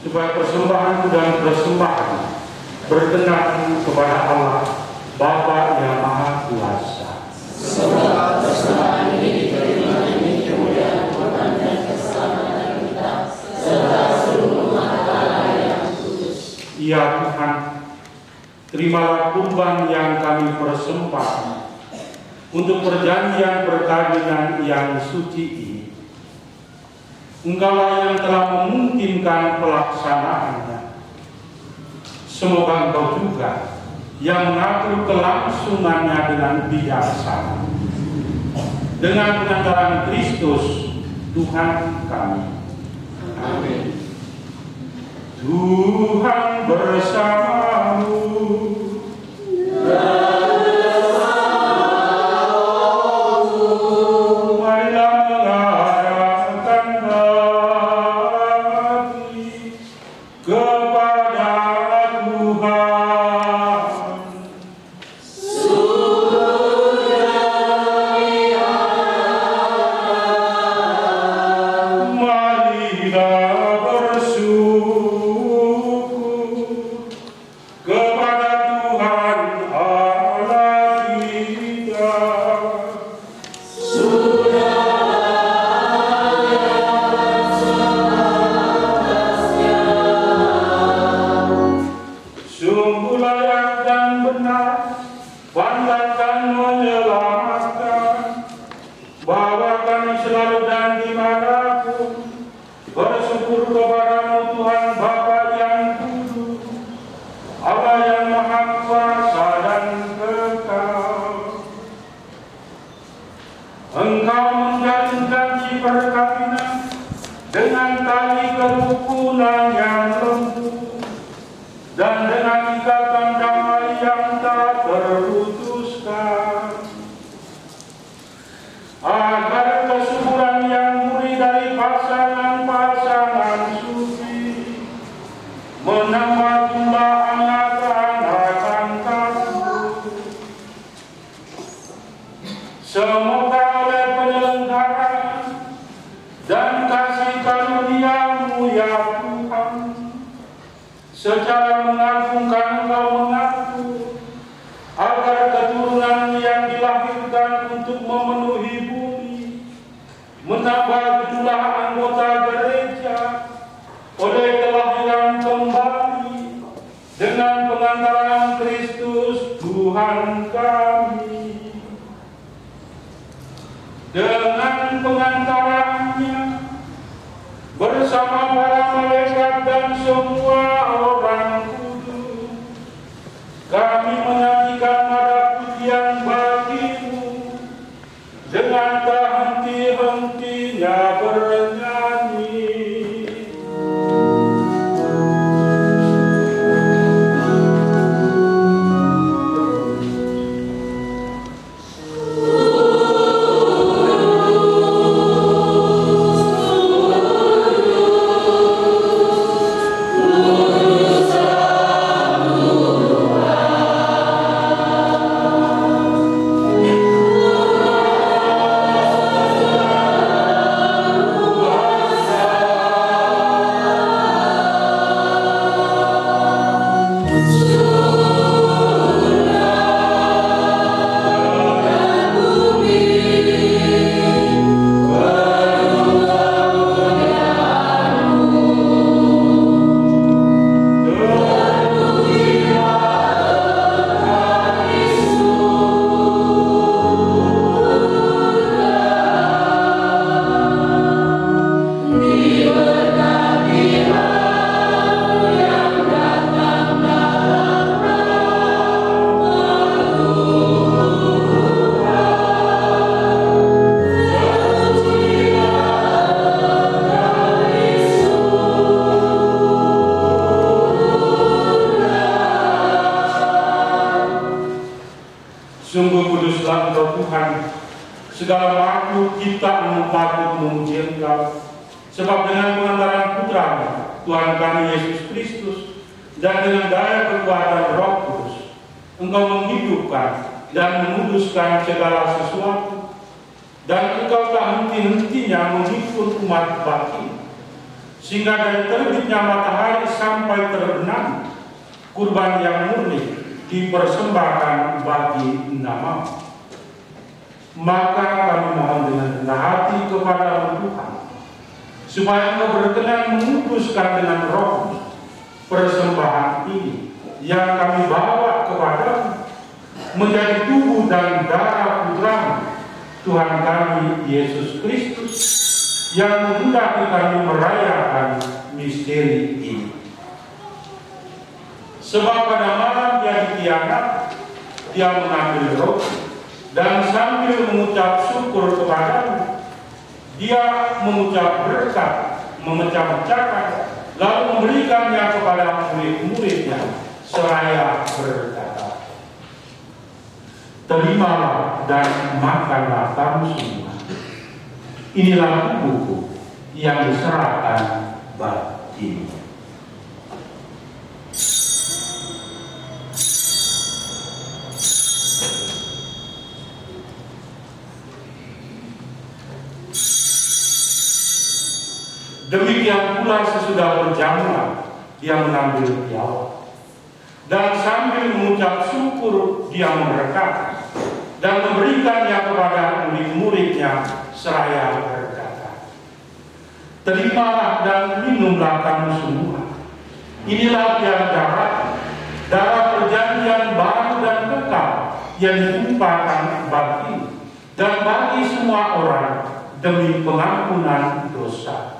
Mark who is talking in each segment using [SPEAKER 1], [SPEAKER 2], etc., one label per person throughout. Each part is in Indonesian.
[SPEAKER 1] supaya persembahan dan persembahan berkenan kepada Allah Bapa yang Maha Kuasa.
[SPEAKER 2] Semoga persembahan ini diterima demi kemuliaan Tuhan dan keselamatan kita serta seluruh umat Allah yang kudus.
[SPEAKER 1] Ya Tuhan, terimalah kurban yang kami persembahkan untuk perjanjian perkawinan yang suci ini. Engkaulah yang telah memungkinkan pelaksanaannya. Semoga Engkau juga yang mengatur kelangsungannya dengan bijaksana. Dengan pengantaran Kristus Tuhan kami.
[SPEAKER 2] Amin.
[SPEAKER 1] Tuhan bersamamu. Sungguh kuduslah Engkau Tuhan, segala makhluk ciptaan patut memuji Engkau, sebab dengan pengantaran Putra-Mu, Tuhan kami Yesus Kristus, dan dengan daya kekuatan Roh Kudus, Engkau menghidupkan dan menguduskan segala sesuatu, dan Engkau tak henti-hentinya menghibur umat batin, sehingga dari terbitnya matahari sampai terbenam, kurban yang murni dipersembahkan bagi nama. Maka kami mohon dengan rendah hati kepada Tuhan, supaya Engkau berkenan menguduskan dengan roh persembahan ini yang kami bawa kepadamu, menjadi tubuh dan darah Putra-Mu, Tuhan kami Yesus Kristus, yang menghendaki kami merayakan misteri ini. Sebab pada malam Dia ditianak, Dia mengambil roti, dan sambil mengucap syukur kepadamu, Dia mengucap berkat, memecah-mecahkan, lalu memberikannya kepada murid-muridnya, seraya berkata, "Terimalah dan makanlah kamu semua. Inilah tubuhku yang diserahkan bagimu." Demikian pula sesudah berjamuan, Dia mengambil piala, dan sambil mengucap syukur Dia memberkati dan memberikannya kepada murid-muridnya, seraya berkata, "Terimalah dan minumlah kamu semua. Inilah piala darah perjanjian baru dan kekal yang ditumpahkan bagimu dan bagi semua orang demi pengampunan dosa.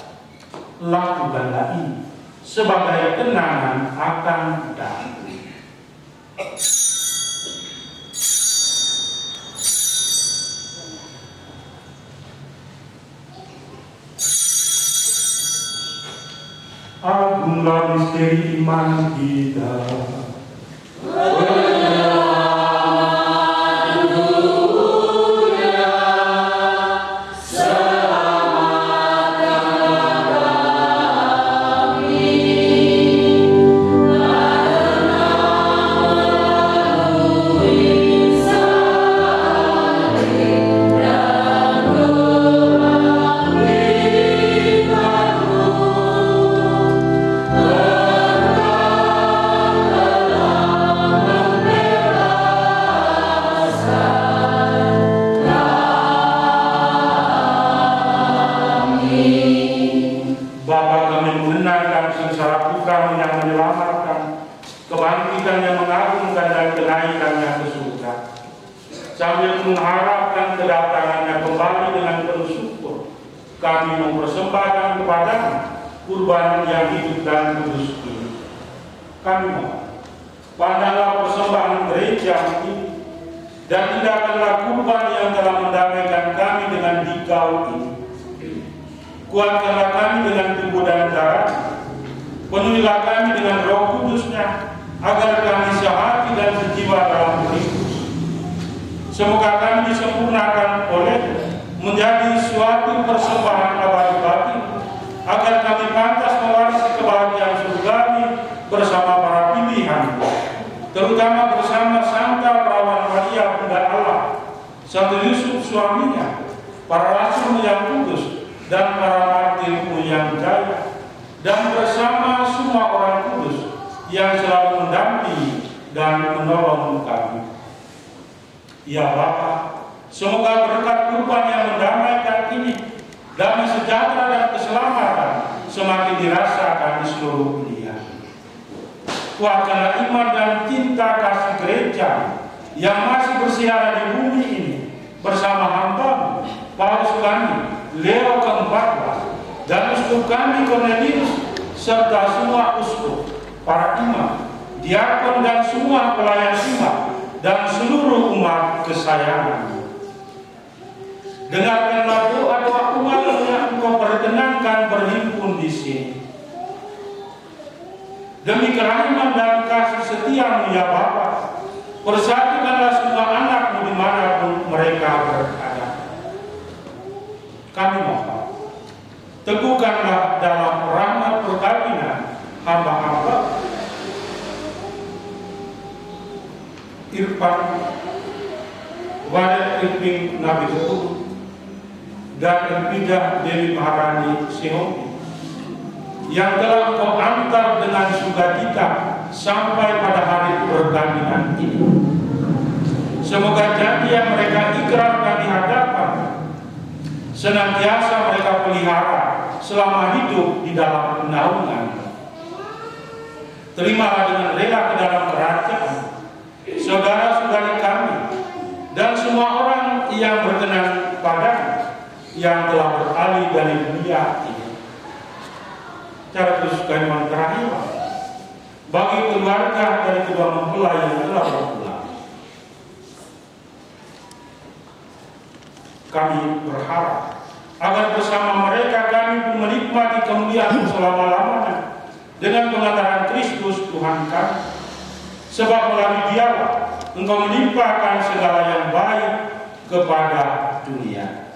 [SPEAKER 1] Lakukanlah ini sebagai kenangan akan Aku." Agunglah misteri iman kita. Mengharapkan kedatangannya kembali dengan penuh syukur, kami mempersembahkan kepadamu kurban yang hidup dan kudus ini. Kami mohon, pandanglah persembahan gereja ini, dan tidakkanlah kurban yang telah mendamaikan kami dengan dikau ini. Kuatkanlah kami dengan tubuh dan darah, penuhilah kami dengan Roh Kudus-Nya, agar kami sehati dan sejiwa dalam Kristus. Semoga kami disempurnakan oleh menjadi suatu persembahan abadi bagi, agar kami pantas mewarisi kebahagiaan surgawi bersama para pilihan, terutama bersama Santa Perawan Maria Bunda Allah, Santo Yusuf suaminya, para rasul yang kudus, dan para martirmu yang jaya, dan bersama semua orang kudus yang selalu mendampingi dan menolong kami. Ya Bapa, semoga berkat kurban yang mendamaikan ini, damai sejahtera dan keselamatan semakin dirasakan di seluruh dunia. Kuatkanlah iman dan cinta kasih gereja yang masih bersiaran di bumi ini bersama hamba-Mu, Paus kami, Leo ke-14, dan uskup kami Cornelius, serta semua uskup, para imam, diakon dan semua pelayan iman, dan seluruh umat kesayangan. Dengarkanlah doa-doa umat yang Engkau perkenankan berhimpun di sini. Demi kerahiman dan kasih setia-Mu ya Bapa, persatukanlah semua anak-Mu dimanapun mereka berada. Kami mohon, teguhkanlah dalam rahmat perkawinan hamba-hamba Irfan, Wadah Irving Nabi Tutup, dan Irpidah Dewi Maharani Sihobi, yang telah Engkau antar dengan sukacita sampai pada hari perkawinan ini. Semoga janji yang mereka ikrarkan di hadapan senantiasa mereka pelihara selama hidup di dalam naungan. Terimalah dengan rela ke dalam kerajaan saudara-saudari kami dan semua orang yang berkenan padanya yang telah beralih dari dunia ini. Cara kesukaan yang terakhir bagi keluarga dari kedua mempelai yang telah berpulang. Kami berharap agar bersama mereka kami pun menikmati kemuliaan selama-lamanya dengan pengantaran Kristus Tuhan kami. Sebab melalui Dialah Engkau melimpahkan segala yang baik kepada dunia.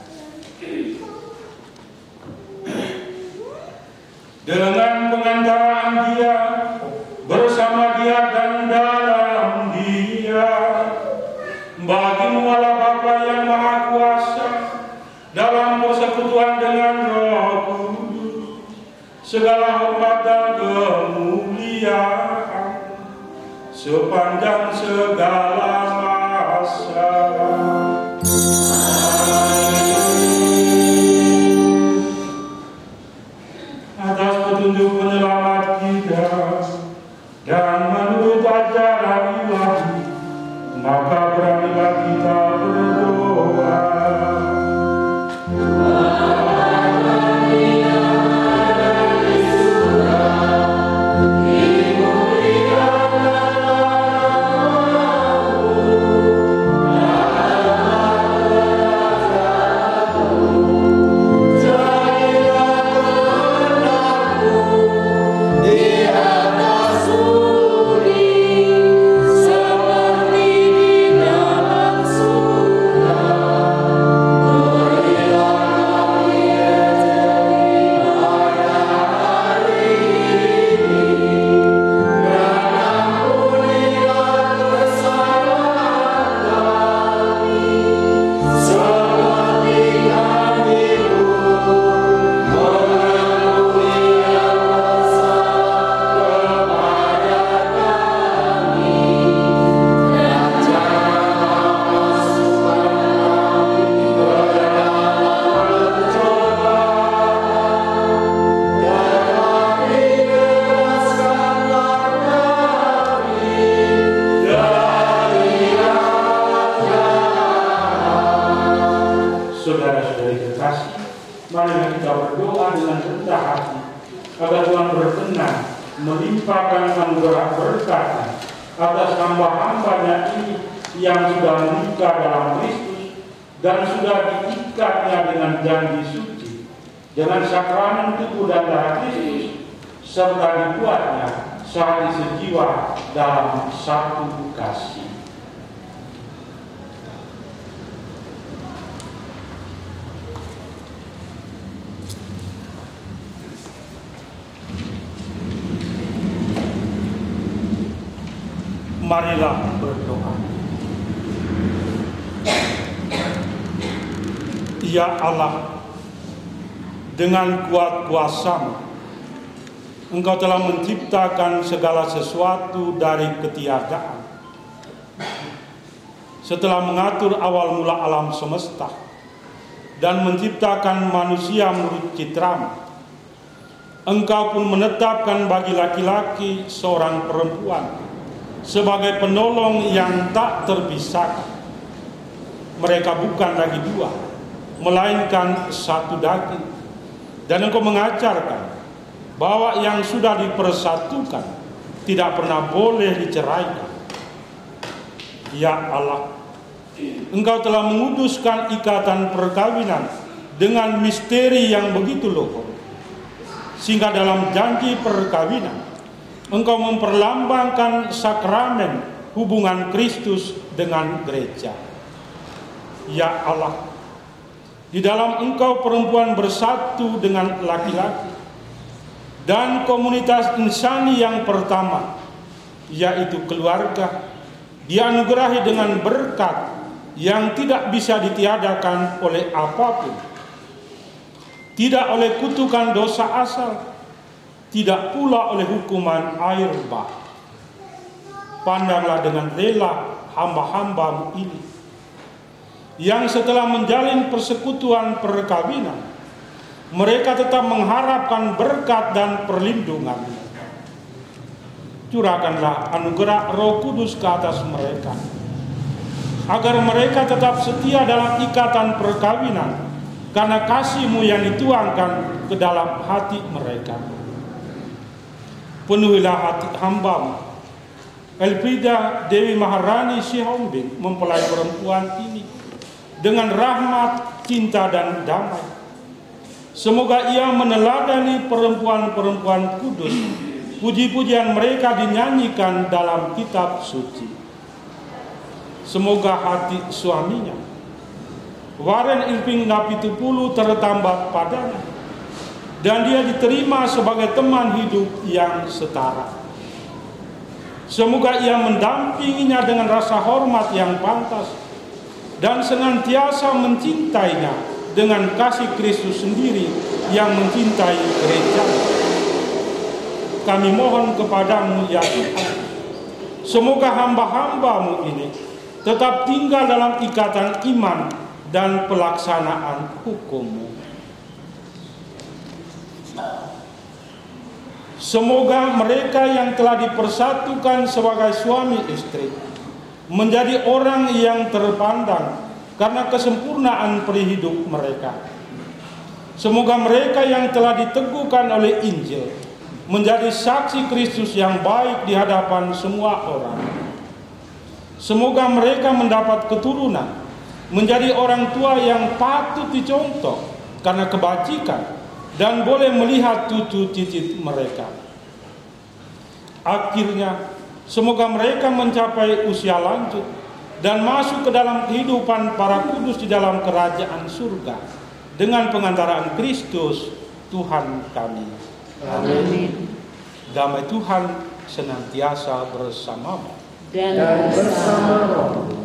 [SPEAKER 1] Dengan pengantaran Dia, bersama Dia dan dalam Dia, bagi-Mu Allah Bapa yang Maha Kuasa, dalam persekutuan dengan Roh Kudus, segala hormat dan kemuliaan sepanjang segala masa. Atas petunjuk penyelamat kita dan menurut ajaran ilahi, maka beranilah kita berdoa. Saudara-saudari kekasih, mari kita berdoa dengan rendah hati agar Tuhan berkenan melimpahkan anugerah berkat atas hamba-hambanya ini yang sudah menikah dalam Kristus dan sudah diikatnya dengan janji suci, dengan sakramen tubuh dan darah Kristus, serta dibuatnya sehati sejiwa dalam satu kasih. Marilah berdoa. Ya Allah, dengan kuat kuasa-Mu, Engkau telah menciptakan segala sesuatu dari ketiadaan. Setelah mengatur awal mula alam semesta dan menciptakan manusia menurut citra-Mu, Engkau pun menetapkan bagi laki-laki seorang perempuan sebagai penolong yang tak terpisahkan. Mereka bukan lagi dua, melainkan satu daging. Dan Engkau mengajarkan bahwa yang sudah dipersatukan tidak pernah boleh diceraikan. Ya Allah, Engkau telah menguduskan ikatan perkawinan dengan misteri yang begitu luhur, sehingga dalam janji perkawinan Engkau memperlambangkan sakramen hubungan Kristus dengan gereja. Ya Allah, di dalam Engkau perempuan bersatu dengan laki-laki, dan komunitas insani yang pertama, yaitu keluarga, dianugerahi dengan berkat yang tidak bisa ditiadakan oleh apapun, tidak oleh kutukan dosa asal, tidak pula oleh hukuman air bah. Pandanglah dengan rela hamba-hambamu ini, yang setelah menjalin persekutuan perkawinan, mereka tetap mengharapkan berkat dan perlindungan. Curahkanlah anugerah Roh Kudus ke atas mereka, agar mereka tetap setia dalam ikatan perkawinan, karena kasih-Mu yang dituangkan ke dalam hati mereka. Penuhilah hati hamba-Mu, Elfrida Dewi Maharani Sihombing, mempelai perempuan ini, dengan rahmat, cinta, dan damai. Semoga ia meneladani perempuan-perempuan kudus. Puji-pujian mereka dinyanyikan dalam kitab suci. Semoga hati suaminya, Waren Irving Napitupulu, tertambat padanya, dan dia diterima sebagai teman hidup yang setara. Semoga ia mendampinginya dengan rasa hormat yang pantas, dan senantiasa mencintainya dengan kasih Kristus sendiri yang mencintai gereja. Kami mohon kepadamu ya Tuhan, semoga hamba-hambamu ini tetap tinggal dalam ikatan iman dan pelaksanaan hukum-Mu. Semoga mereka yang telah dipersatukan sebagai suami istri menjadi orang yang terpandang karena kesempurnaan perihidup mereka. Semoga mereka yang telah diteguhkan oleh Injil menjadi saksi Kristus yang baik di hadapan semua orang. Semoga mereka mendapat keturunan, menjadi orang tua yang patut dicontoh karena kebajikan, dan boleh melihat cucu cicit mereka. Akhirnya, semoga mereka mencapai usia lanjut dan masuk ke dalam kehidupan para kudus di dalam kerajaan surga dengan pengantaraan Kristus Tuhan kami. Amin. Damai Tuhan senantiasa bersamamu
[SPEAKER 2] dan bersama roh.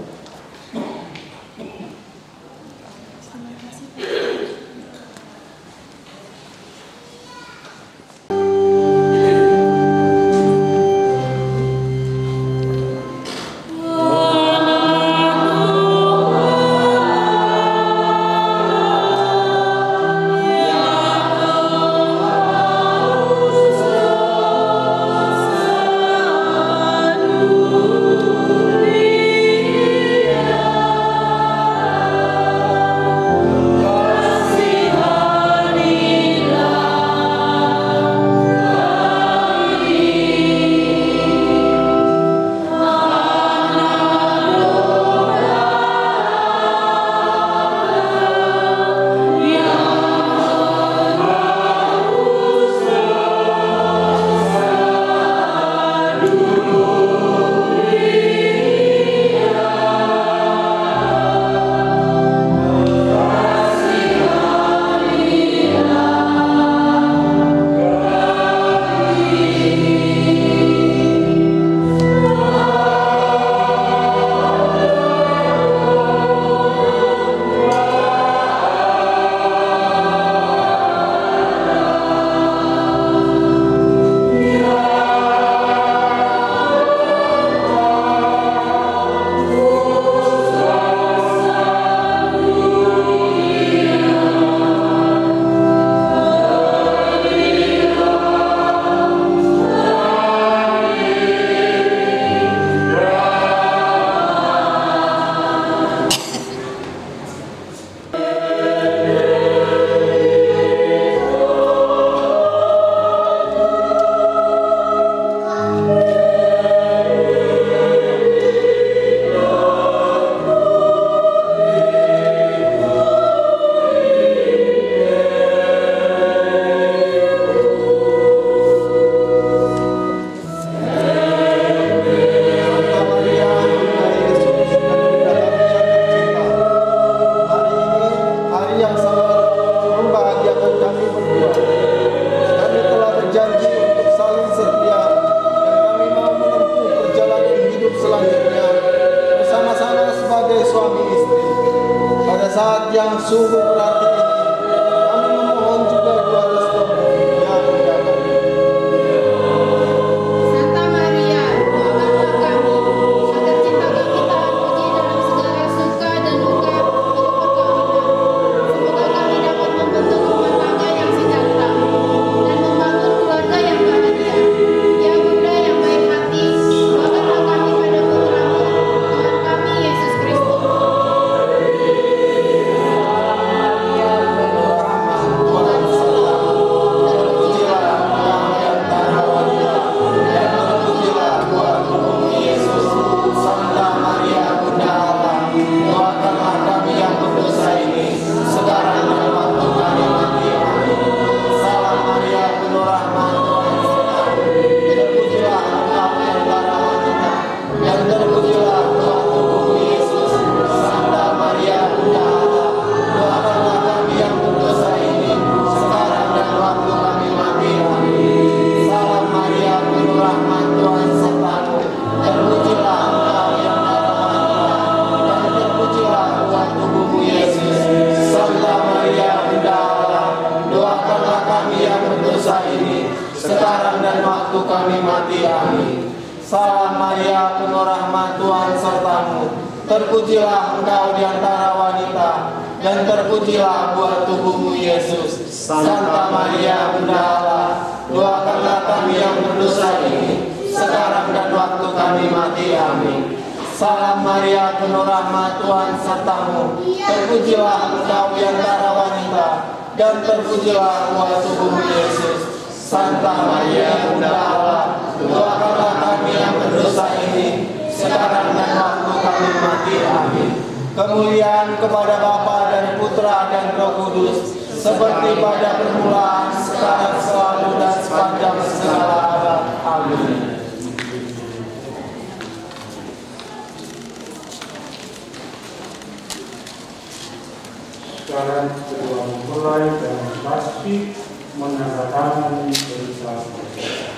[SPEAKER 3] sungguh berarti ini. Kami memohon juga doa restu yang damai. sekarang dan waktu kami mati. Amin. Salam Maria, penuh rahmat, Tuhan sertamu. Terpujilah engkau di antara wanita, dan terpujilah buah tubuhmu Yesus. Santa Maria, Bunda Allah, doakanlah kami yang berdosa ini, sekarang dan waktu kami mati. Amin. Salam Maria, penuh rahmat, Tuhan sertamu. Terpujilah engkau di antara wanita, dan terpujilah buah tubuhmu Yesus. Santa Maria, Bunda Allah, doakanlah kami yang berdosa ini, sekarang dan waktu kami mati. Amin. Kemuliaan kepada Bapa dan Putra dan Roh Kudus, seperti pada permulaan, sekarang, selalu, dan sepanjang segala abad. Amin.
[SPEAKER 1] Sekarang kedua mempelai dan pasti menandatangani berita pernikahan.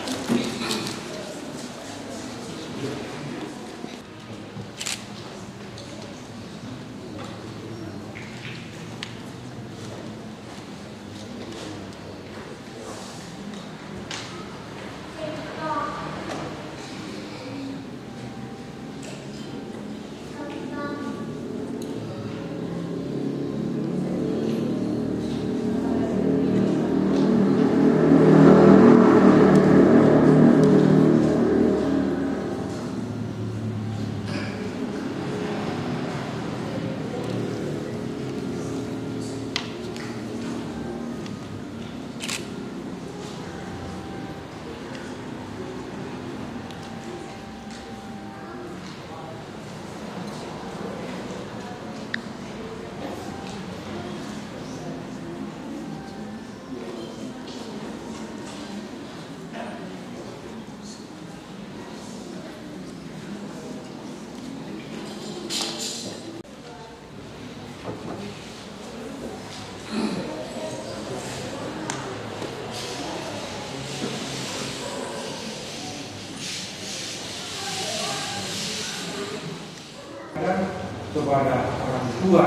[SPEAKER 1] Kepada orang tua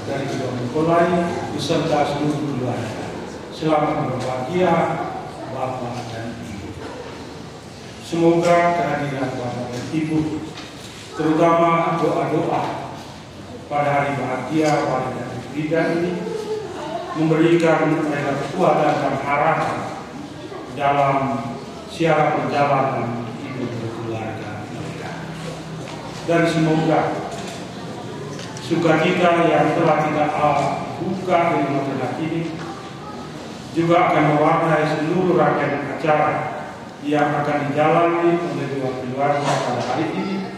[SPEAKER 1] dari kedua mempelai beserta seluruh keluarga, selamat berbahagia Bapak dan Ibu. Semoga kehadiran Bapak dan Ibu, terutama doa-doa pada hari bahagia wanita Frida ini, memberikan mereka kekuatan dan harapan dalam siara perjalanan hidup berkeluarga mereka. Dan semoga sukacita yang telah kita buka di rumah tengah ini juga akan mewarnai seluruh rangkaian acara yang akan dijalani oleh dua keluarga pada hari ini.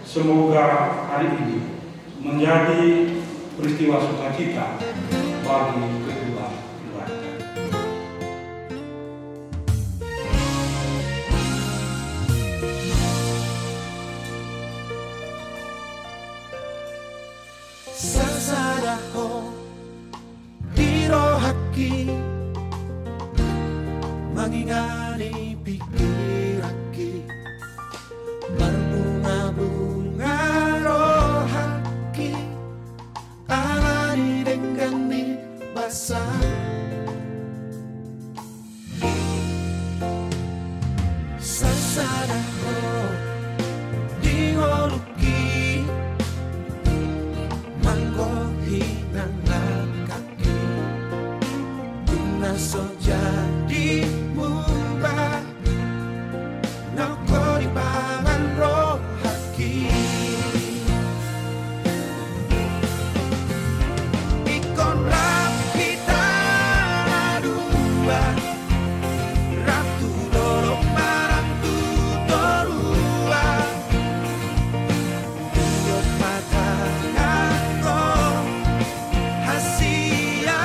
[SPEAKER 1] Semoga hari ini menjadi peristiwa sukacita bagi kedua keluarga.
[SPEAKER 4] Sasadaho dirohaki mangingani pikiraki berbunga-bunga rohaki alani denggani basah sasadaho dioluki manggohi nang kaki guna so jadi mubah nako di pangan roh haki ikon rapita dua ratu dorong marang tu torua yot mata ngako hasia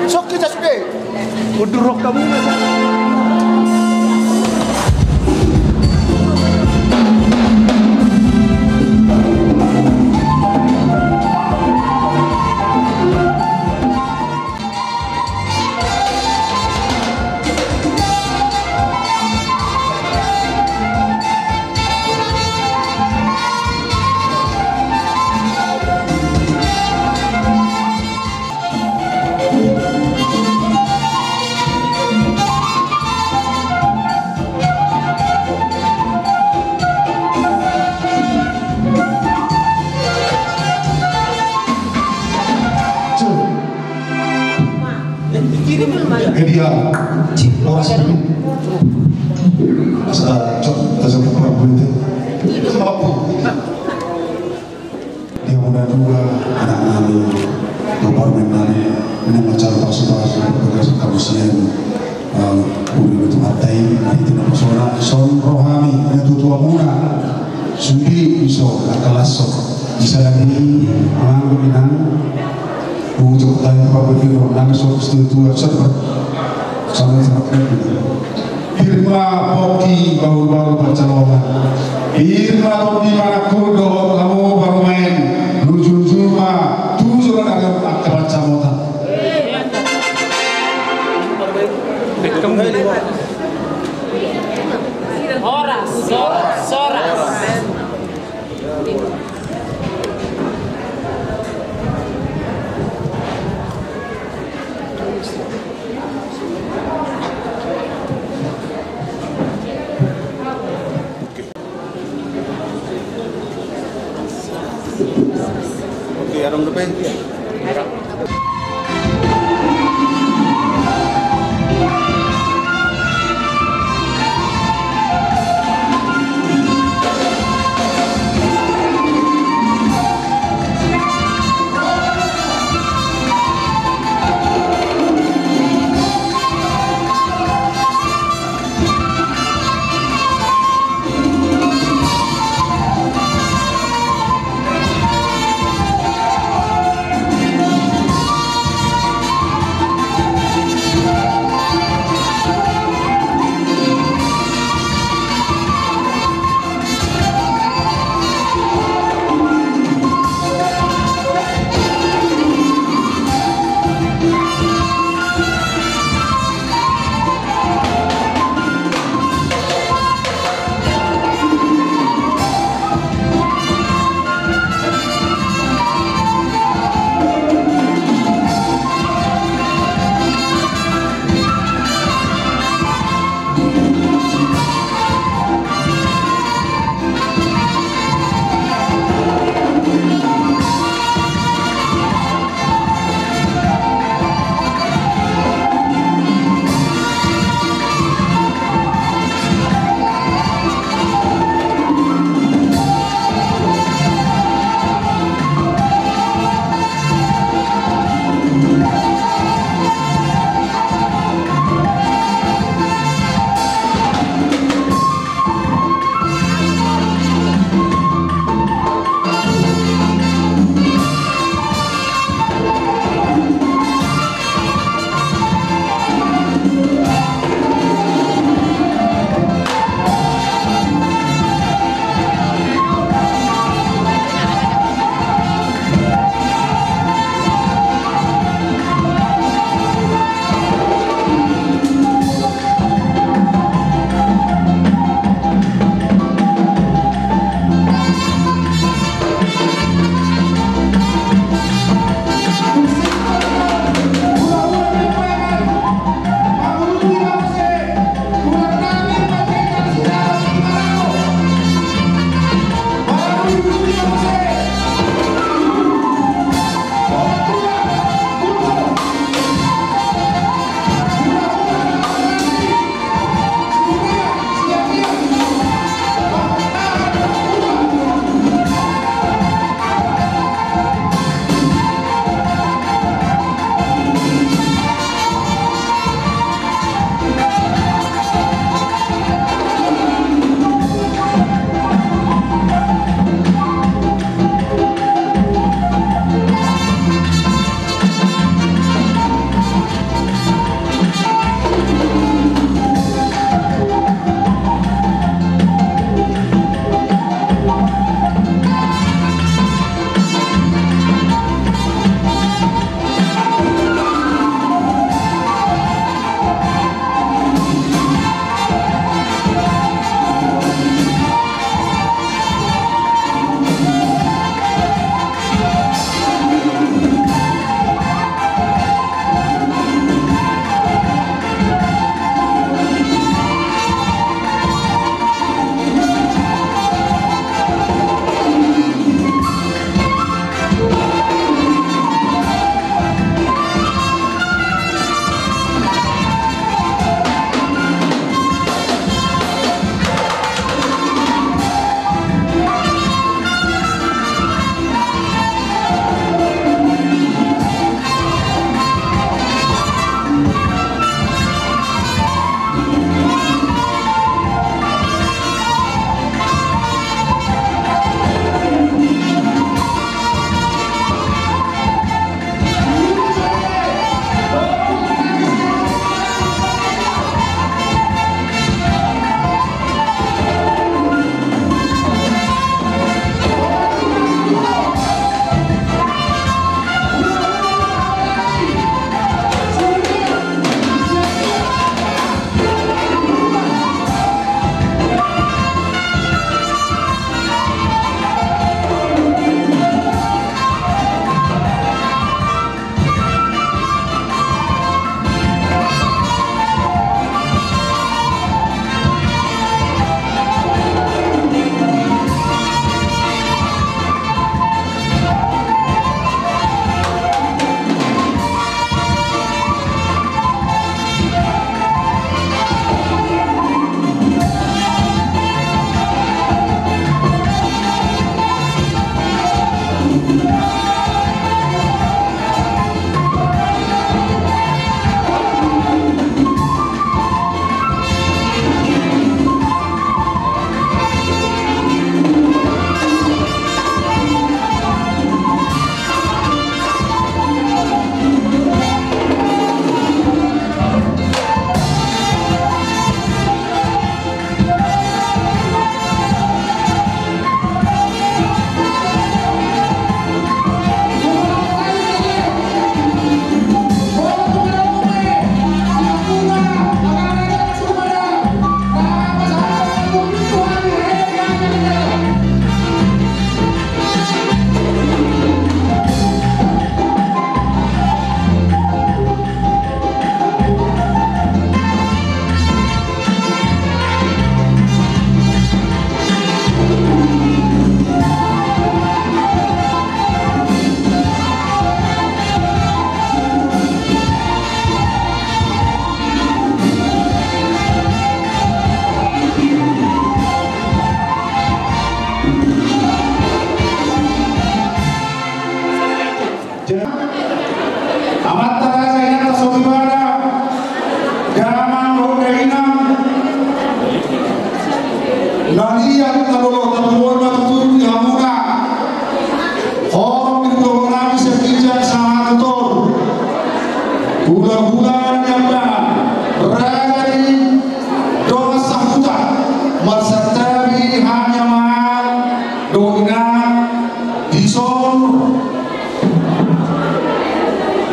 [SPEAKER 5] Sok kita sudah. Udurok kamu masa.
[SPEAKER 6] Media Loras ini asa cok tasok berbuat itu mampu dia muda dua anak nami nomor menari ini macam pasal-pasal berkas kabusian uri itu hatai itu nama sona son rohami itu tua muna sudi iso akalasok bisa lagi manggung inang untuk tanya apa begitu nang sok setuju serba sama sama Irma Poki baru-baru pencalonan Irma Poki mana kudo kamu baru main lucu-lucu mah tujuan ada akar camotan Soras Oke, arang depan. Balian tabolo tabuan matutun di hamuna. Orang berdoa sekijang sangat betul. Bulan-bulan yang berada di doa sambutan marsatabi hanya mahal doina dison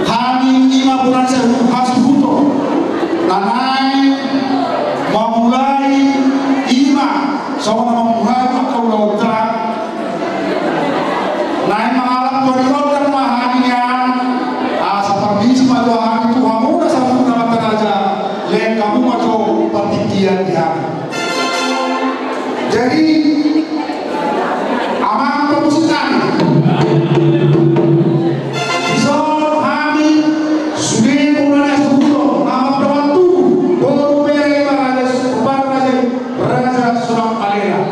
[SPEAKER 6] hani 5 bulan hasubuto nanai memulai ima sama memulai maka udah naik mengalami berikan mahaninya seperti semua hari itu kamu udah sambut nama tenaga lain kamu macam pertikian dia. Jadi aman pemusikan bisa kami sudah mulai sebelum nama perbantu baru beri raja surang kalera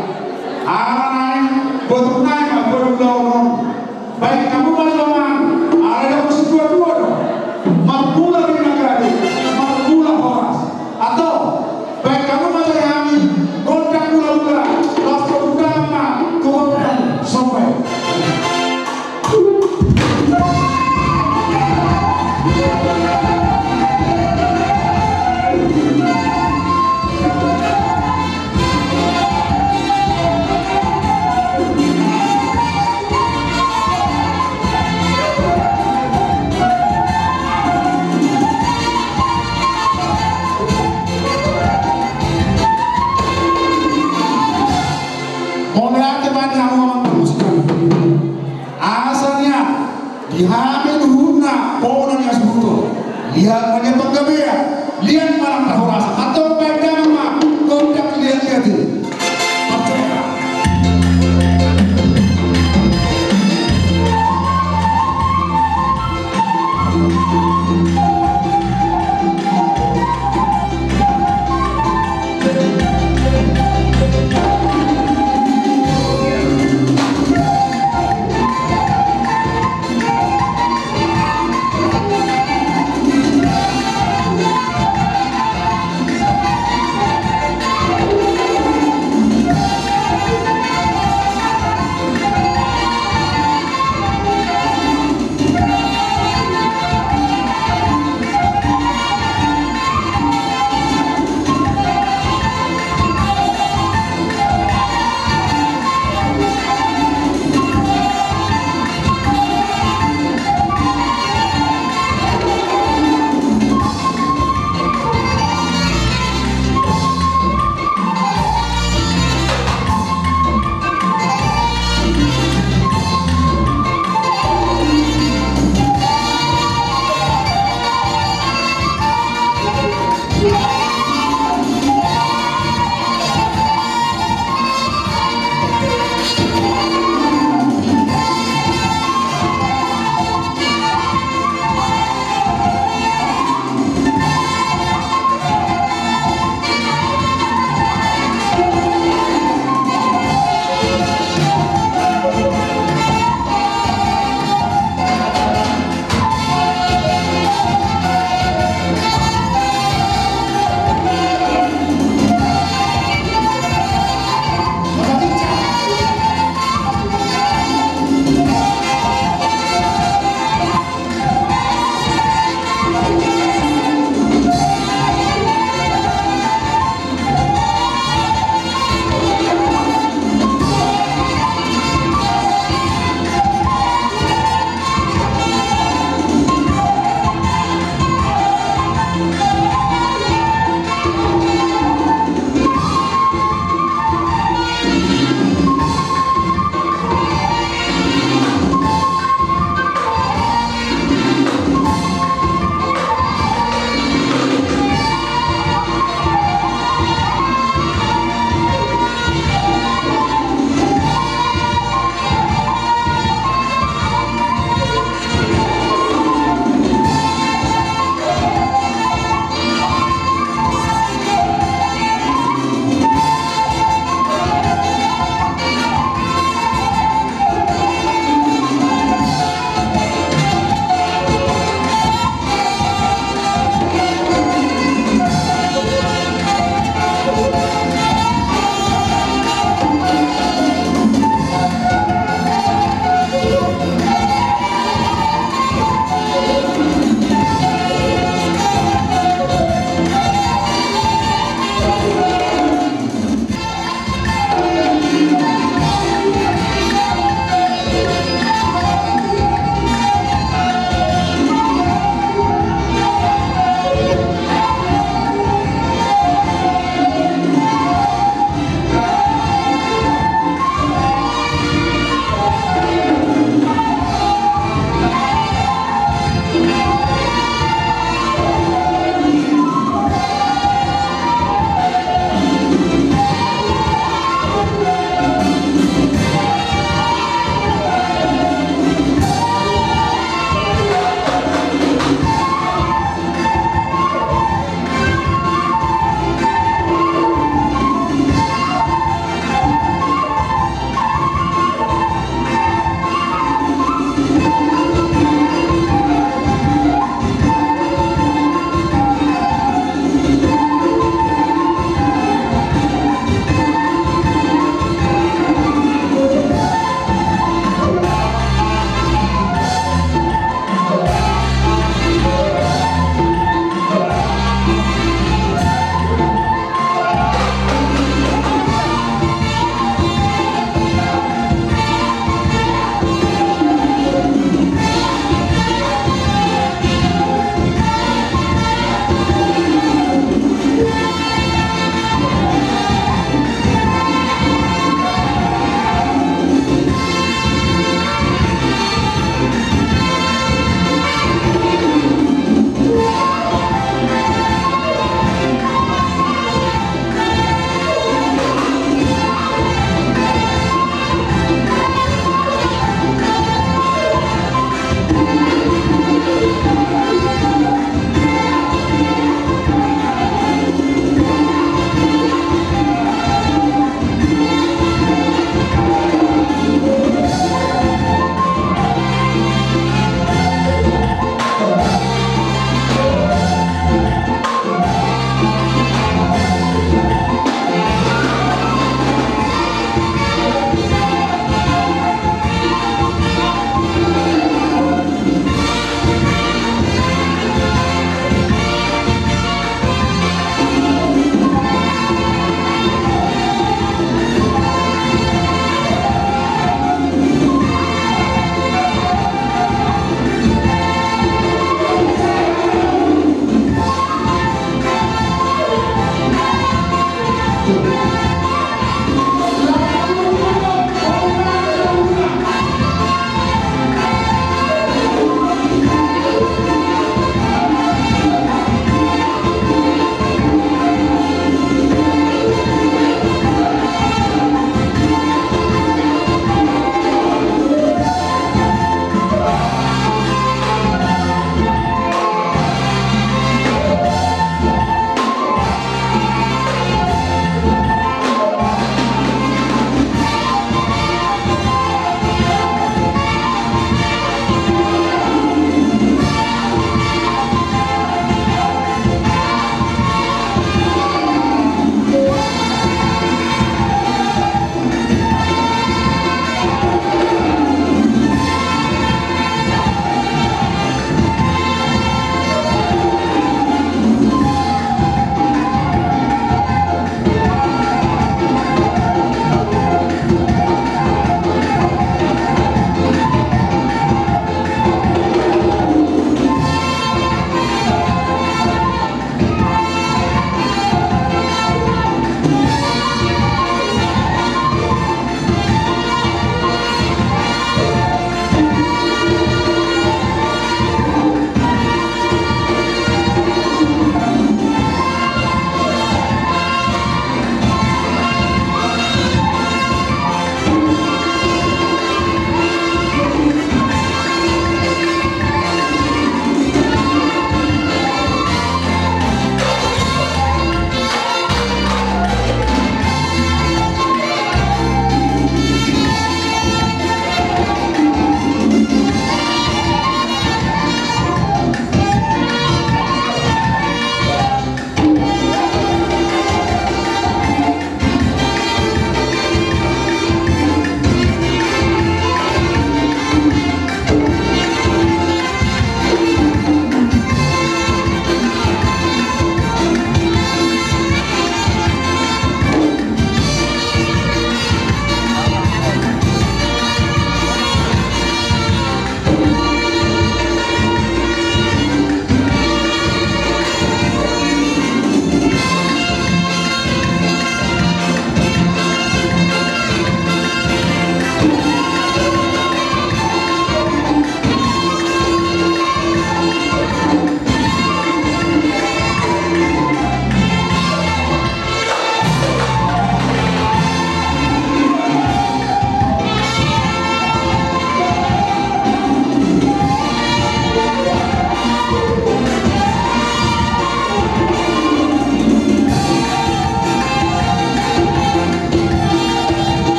[SPEAKER 6] anak betul naik betul baik kamu masih aman ada musik dua-dua makmula binagari makmula horas atau baik kamu masih kami kontak mula-mula langsung utama turun sampai dihamil huna ponan yang sebuto lihat menyebut kebaya lihat malam terhorasa atau pada nama kontak lihat-lihat ini percaya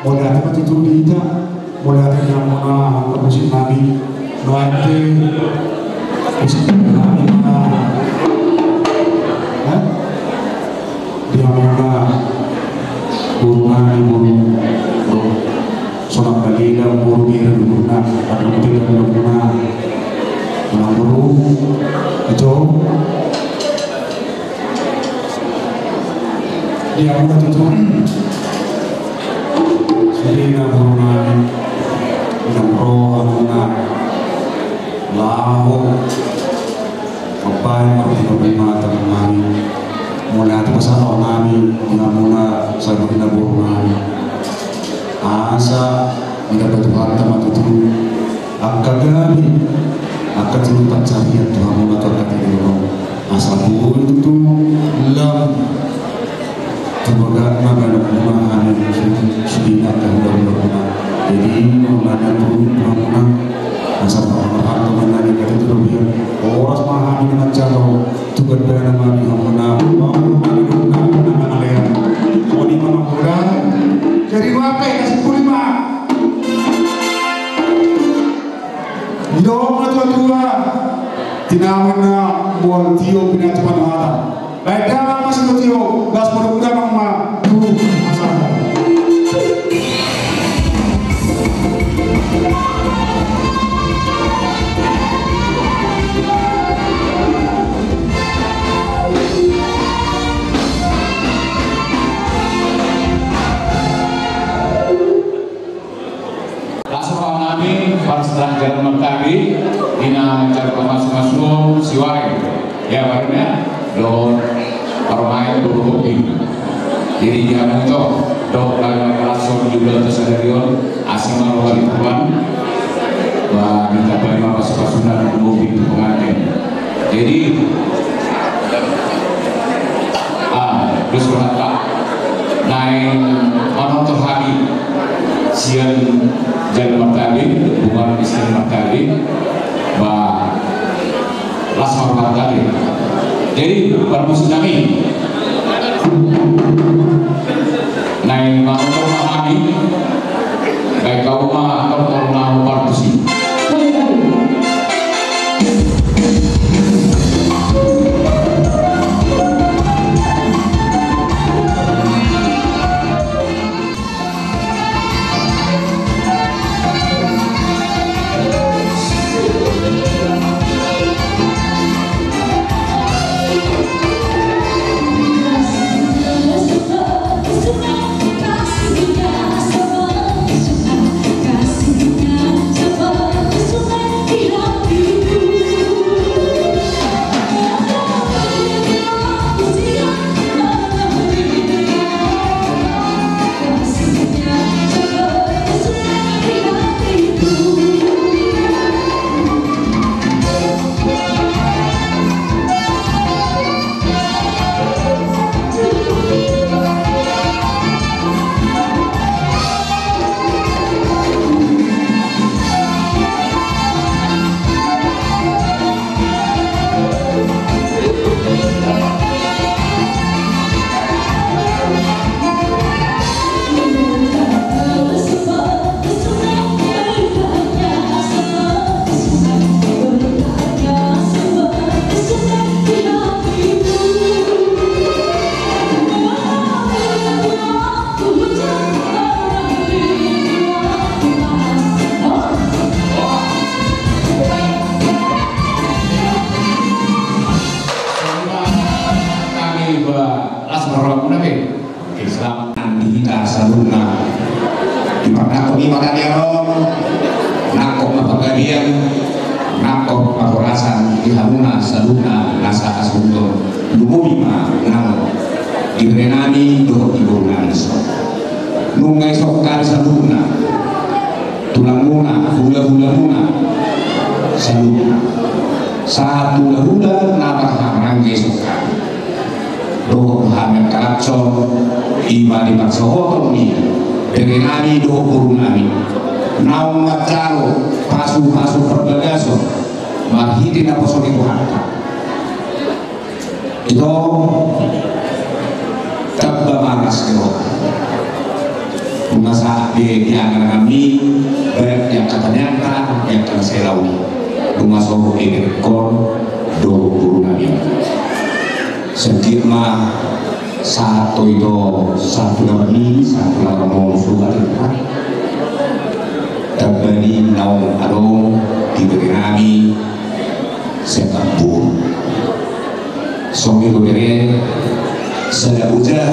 [SPEAKER 6] Mulai apa tutup kita, mulai yang mana kemusim nabi, noante, musim nabi mana, dia mana burungan burung, sonak balila burung dia burungan, ada kita burungan, mana burung itu. Dia mana tutup. Sehingga burungan yang roh burungan lahu kapan kita mata kami mulai atas pasal kami mula sahabat kita burungan asa kita berdoa teman itu akan kami akan terlupa carian Tuhan mula terkati dulu asal burung itu lam semoga makan rumah yang sudah dan jadi mengenai perempuan asal orang mengenai itu lebih orang mahal dengan cara tugas bernama mengenai alih kodi mama kurang jadi apa kasih kulima hidup tua tinamana buat tio punya cepat mata baik dalam masih tio gas mudah mama dulu masalah.
[SPEAKER 7] Setelah jalan Mekari, Dina mencari masuk siwai, ya warnanya don permain dulu jadi dia muncul dok dalam langsung juga tersadarion asing malu Tuhan bahwa kita beri pasukan mobil pengantin jadi terus berkata naik menonton hari siang jalan Martali bukan istri Martali bah Lasmar Martali jadi permusuh kami naik menonton hari baik kau mah atau korna partusi masa di antara kami baik yang katanya yang akan saya lalui rumah sobo ekor do guru nabi sekiranya satu itu satu lawan surat terbani naung adong diberi nabi sekabur somi beri saya ujar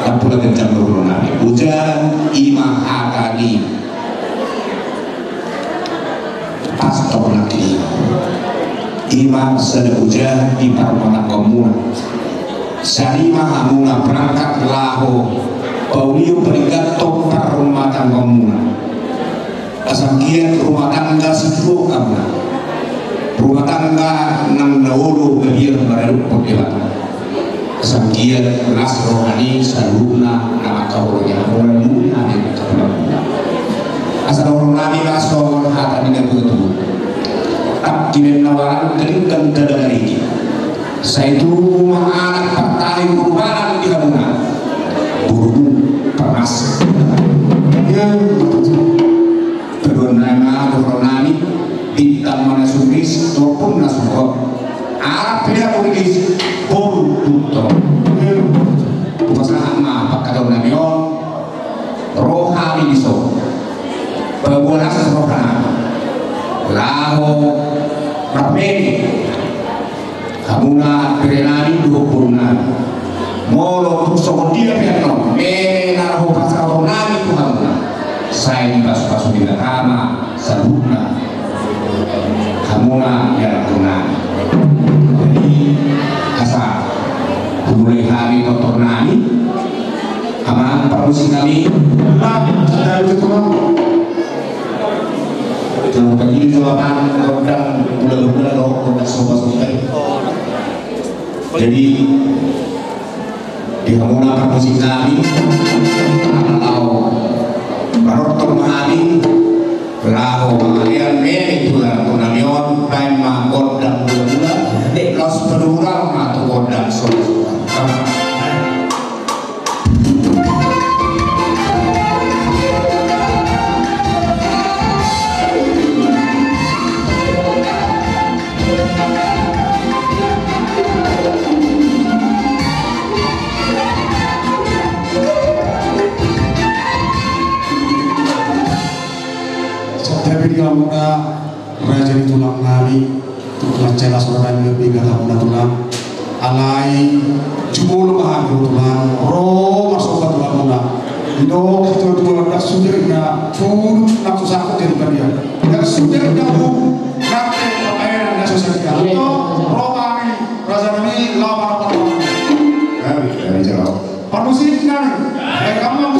[SPEAKER 7] dan pula kencang guru nabi ujar imam akadi pastor lagi imam saya ujar di parmana komuna sarima hamuna berangkat laho pauliu berikat tompar rumah tangga komuna asangkian rumah tangga sifru kamuna rumah tangga nang naulu bebiar baru pokebatan asangkian nas rohani saluna nama kauronya orang mulia di asal orang nabi kasor hata dengan begitu tak kini nawaran keringkan dada ini saya itu anak partai perubahan di Hamuna buru panas ya kedua nama Nami bintang mana subis maupun nasuhok Arab tidak tulis buru tutup pasangan apa kata namion rohani diso pegulas rohani laho rapeni Hamuna perenani 20 molo tusok dia piano mena ho pasal nami ku Hamuna saya pas di kama sabuna Hamuna ya kunani jadi asa mulai hari kotor nami ama permisi kami dari itu jangan begini jawaban kodang bulan-bulan kodang sobat-sobat. Jadi di Hamuna permusik kami kalau barotor mahami lau pengalian meni tulang kunamion paima kodang bulan-bulan los penural atau kodang sobat-sobat.
[SPEAKER 6] Hamuna raja di tulang nami tulang celas orang lebih gak Hamuna tulang alai jumul bahan tulang ro masuk ke tulang Hamuna itu tulang dah sudah na pun nak susah jadi kerja dah sudah kamu nanti pemain dah susah dia itu ro kami raja ini lawan apa kami jawab permusik kami kamu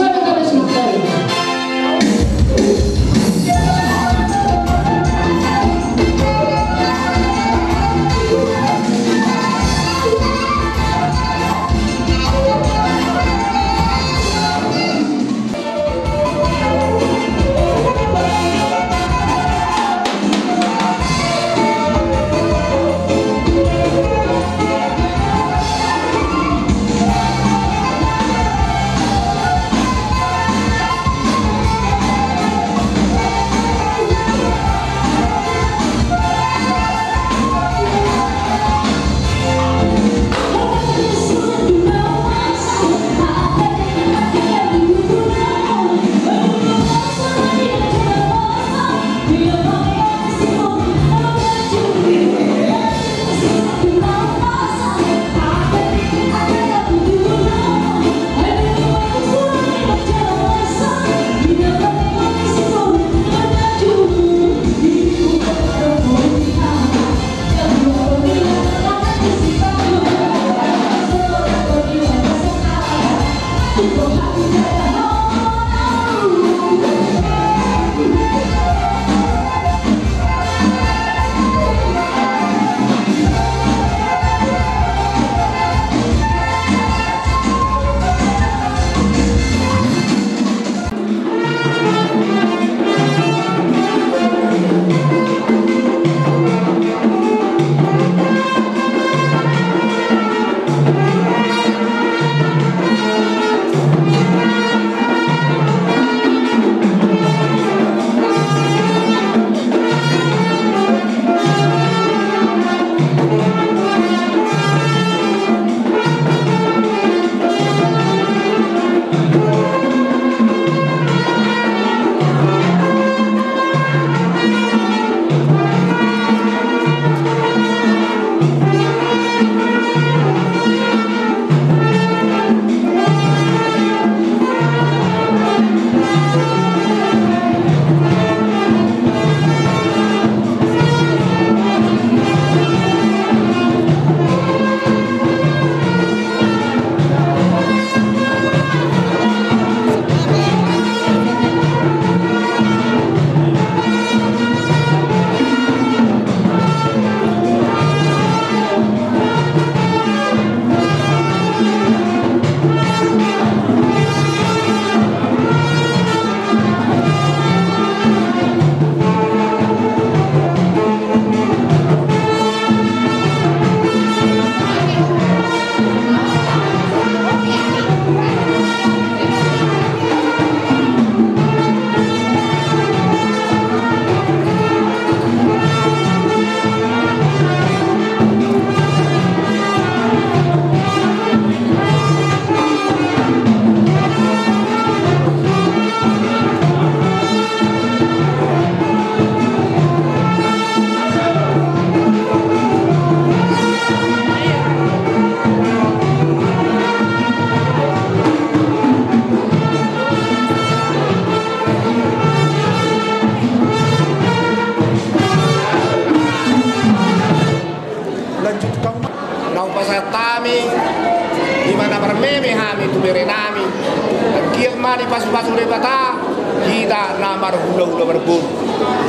[SPEAKER 5] pas udah bata kita namar hula berbun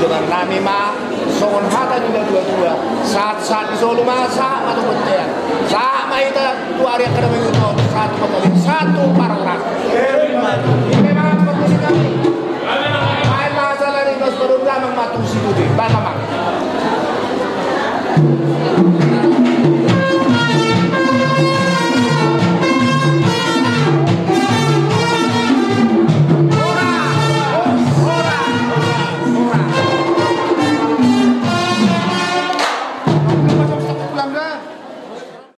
[SPEAKER 5] dengan nami ma songon hata juga dua saat di Solo masa atau bencana sama itu dua hari yang kedua itu satu pemilih satu paragraf ini memang seperti kami main masalah ini harus berulang mematuhi itu bang